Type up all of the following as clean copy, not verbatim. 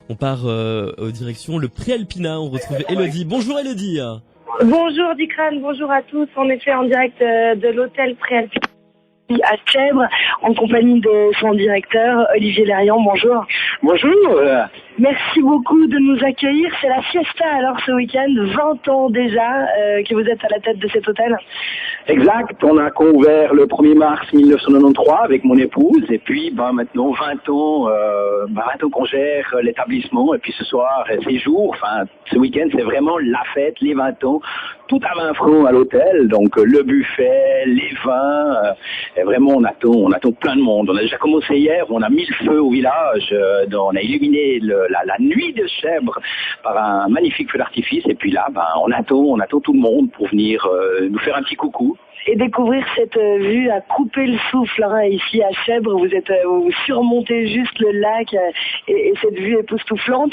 On part direction le Préalpina, on retrouve Elodie. Bonjour Elodie. Bonjour Dikran, bonjour à tous. On est en direct de l'hôtel Préalpina à Sèvres, en compagnie de son directeur, Olivier Lérian. Bonjour. Bonjour. Merci beaucoup de nous accueillir. C'est la fiesta alors ce week-end, 20 ans déjà que vous êtes à la tête de cet hôtel. Exact, on a ouvert le 1er mars 1993 avec mon épouse et puis maintenant 20 ans, 20 ans qu'on gère l'établissement et puis ce soir, ces jours, ce week-end c'est vraiment la fête, les 20 ans, tout à 20 francs à l'hôtel, donc le buffet, les vins, et vraiment on attend plein de monde. On a déjà commencé hier, on a mis le feu au village, on a illuminé la nuit de Sèvres par un magnifique feu d'artifice et puis là, on attend tout le monde pour venir nous faire un petit coucou. Et découvrir cette vue à couper le souffle ici à Sèvres, vous surmontez juste le lac et cette vue époustouflante.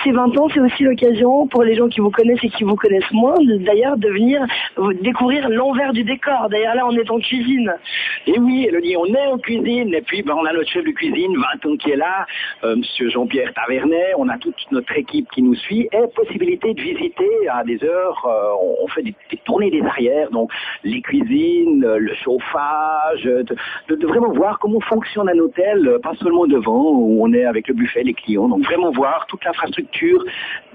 Ces 20 ans, c'est aussi l'occasion pour les gens qui vous connaissent et qui vous connaissent moins, d'ailleurs, de venir découvrir l'envers du décor. D'ailleurs, là, on est en cuisine. Et oui, Elodie, on est en cuisine et puis on a notre chef de cuisine, 20 ans qui est là, Monsieur Jean-Pierre Tavernet, on a toute notre équipe qui nous suit et possibilité de visiter à des heures, on fait des tournées des arrières, donc les cuisines, le chauffage, de vraiment voir comment fonctionne un hôtel, pas seulement devant, où on est avec le buffet, les clients, donc vraiment voir toute l'infrastructure,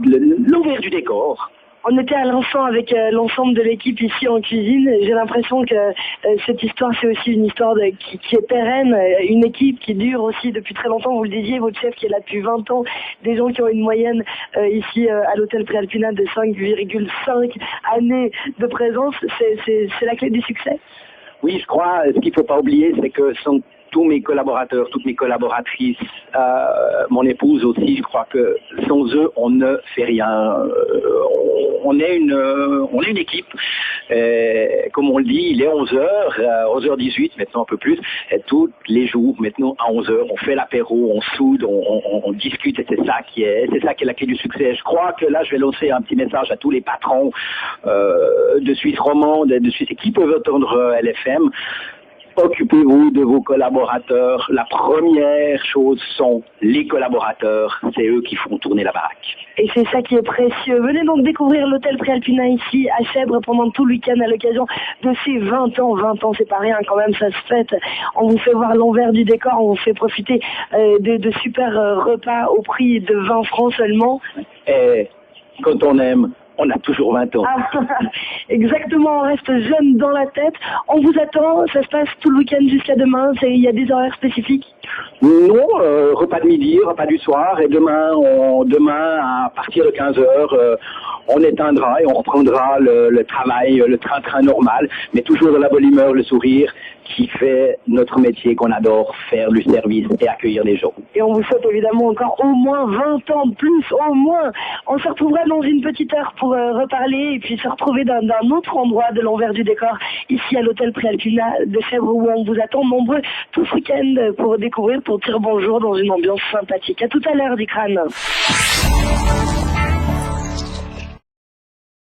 l'envers du décor. On était à l'instant avec l'ensemble de l'équipe ici en cuisine. J'ai l'impression que cette histoire, c'est aussi une histoire qui est pérenne, une équipe qui dure aussi depuis très longtemps. Vous le disiez, votre chef qui est là depuis 20 ans, des gens qui ont une moyenne ici à l'hôtel Préalpina de 5,5 années de présence. C'est la clé du succès. Oui, je crois, ce qu'il ne faut pas oublier, c'est que tous mes collaborateurs, toutes mes collaboratrices, mon épouse aussi, je crois que sans eux, on ne fait rien. On est une équipe. Comme on le dit, il est 11h, 11h18, maintenant un peu plus. Et tous les jours, maintenant à 11h, on fait l'apéro, on soude, on discute et c'est ça qui est la clé du succès. Je crois que là, je vais lancer un petit message à tous les patrons de Suisse romande, de Suisse qui peuvent entendre LFM. Occupez-vous de vos collaborateurs. La première chose sont les collaborateurs. C'est eux qui font tourner la baraque. Et c'est ça qui est précieux. Venez donc découvrir l'hôtel Préalpina ici à Sèvres pendant tout le week-end à l'occasion de ces 20 ans. 20 ans, c'est pas rien quand même, ça se fête. On vous fait voir l'envers du décor, on vous fait profiter de super repas au prix de 20 francs seulement. Et quand on aime, on a toujours 20 ans. Exactement, on reste jeune dans la tête. On vous attend, ça se passe tout le week-end jusqu'à demain. Il y a des horaires spécifiques? Non, repas de midi, repas du soir. Et demain à partir de 15h, on éteindra et on reprendra le travail, le train-train normal, mais toujours de la bonne humeur, le sourire, qui fait notre métier qu'on adore, faire du service et accueillir les gens. Et on vous souhaite évidemment encore au moins 20 ans de plus, au moins. On se retrouvera dans une petite heure pour reparler et puis se retrouver d'un autre endroit de l'envers du décor, ici à l'hôtel Préalpina de Sèvres, où on vous attend nombreux tout ce week-end pour découvrir, pour dire bonjour dans une ambiance sympathique. À tout à l'heure, Dikran.